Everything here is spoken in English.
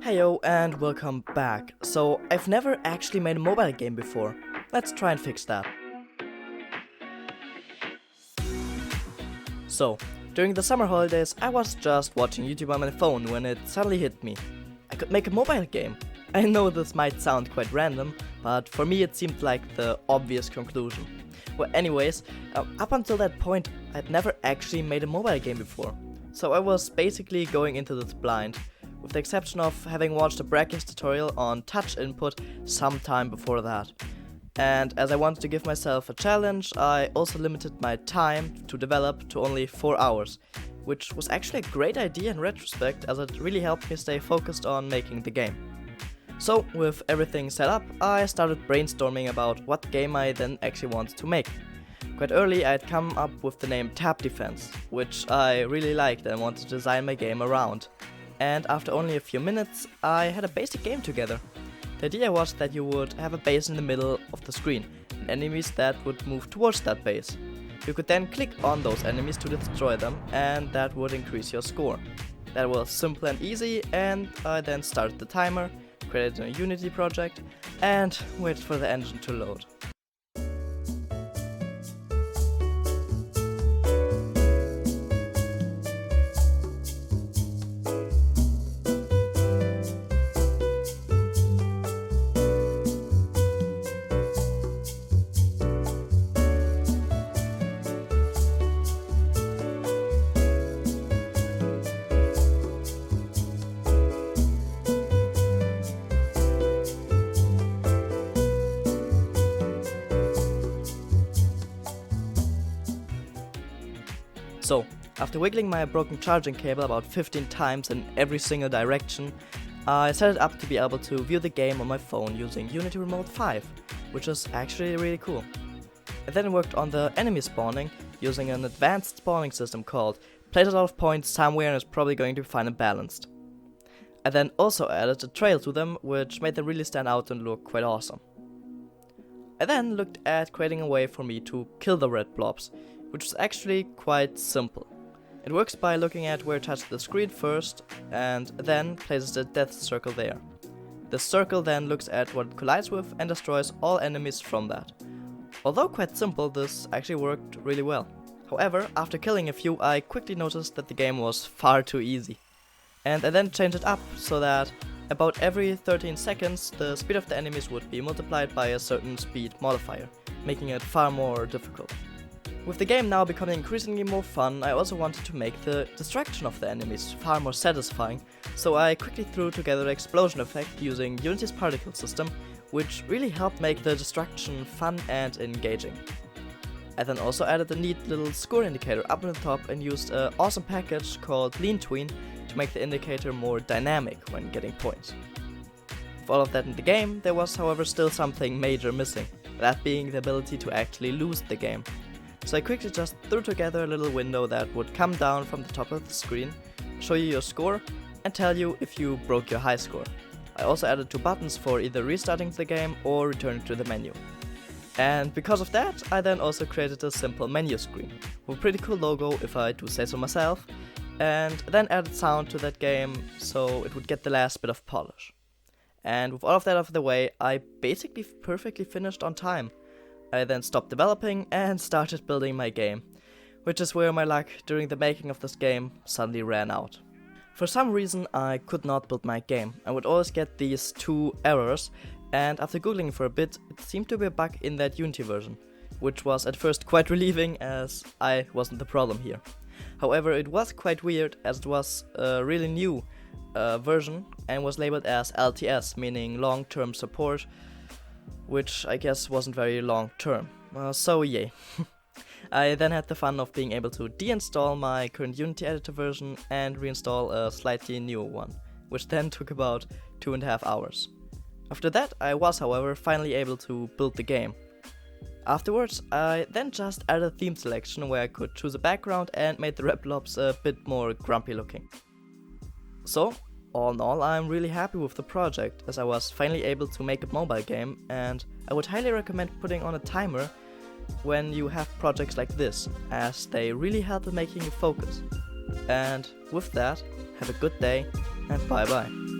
Heyo and welcome back. So, I've never actually made a mobile game before. Let's try and fix that. So, during the summer holidays, I was just watching YouTube on my phone when it suddenly hit me. I could make a mobile game. I know this might sound quite random, but for me it seemed like the obvious conclusion. Well, anyways, up until that point, I'd never actually made a mobile game before. So I was basically going into this blind, with the exception of having watched a Brackings tutorial on touch input some time before that. And as I wanted to give myself a challenge, I also limited my time to develop to only 4 hours, which was actually a great idea in retrospect, as it really helped me stay focused on making the game. So, with everything set up, I started brainstorming about what game I then actually wanted to make. Quite early I had come up with the name Tap Defense, which I really liked and wanted to design my game around. And after only a few minutes, I had a basic game together. The idea was that you would have a base in the middle of the screen, and enemies that would move towards that base. You could then click on those enemies to destroy them, and that would increase your score. That was simple and easy, and I then started the timer, created a Unity project, and waited for the engine to load. So, after wiggling my broken charging cable about 15 times in every single direction, I set it up to be able to view the game on my phone using Unity Remote 5, which is actually really cool. I then worked on the enemy spawning using an advanced spawning system called Place a lot of points somewhere and it's probably going to be fine and balanced. I then also added a trail to them, which made them really stand out and look quite awesome. I then looked at creating a way for me to kill the red blobs, which is actually quite simple. It works by looking at where it touches the screen first and then places a death circle there. The circle then looks at what it collides with and destroys all enemies from that. Although quite simple, this actually worked really well. However, after killing a few, I quickly noticed that the game was far too easy. And I then changed it up so that about every 13 seconds the speed of the enemies would be multiplied by a certain speed modifier, making it far more difficult. With the game now becoming increasingly more fun, I also wanted to make the destruction of the enemies far more satisfying, so I quickly threw together the explosion effect using Unity's particle system, which really helped make the destruction fun and engaging. I then also added a neat little score indicator up on the top and used an awesome package called Lean Tween to make the indicator more dynamic when getting points. With all of that in the game, there was however still something major missing, that being the ability to actually lose the game. So I quickly just threw together a little window that would come down from the top of the screen, show you your score, and tell you if you broke your high score. I also added 2 buttons for either restarting the game or returning to the menu. And because of that, I then also created a simple menu screen, with a pretty cool logo if I do say so myself, and then added sound to that game so it would get the last bit of polish. And with all of that out of the way, I basically perfectly finished on time. I then stopped developing and started building my game, which is where my luck during the making of this game suddenly ran out. For some reason I could not build my game. I would always get these 2 errors, and after googling for a bit, it seemed to be a bug in that Unity version, which was at first quite relieving as I wasn't the problem here. However, it was quite weird as it was a really new version and was labeled as LTS, meaning long-term support, which I guess wasn't very long term. So yay. I then had the fun of being able to deinstall my current Unity editor version and reinstall a slightly newer one, which then took about 2.5 hours. After that, I was however finally able to build the game. Afterwards, I then just added a theme selection where I could choose a background and made the red blobs a bit more grumpy looking. So, all in all, I'm really happy with the project, as I was finally able to make a mobile game, and I would highly recommend putting on a timer when you have projects like this, as they really help in making you focus. And with that, have a good day and bye bye.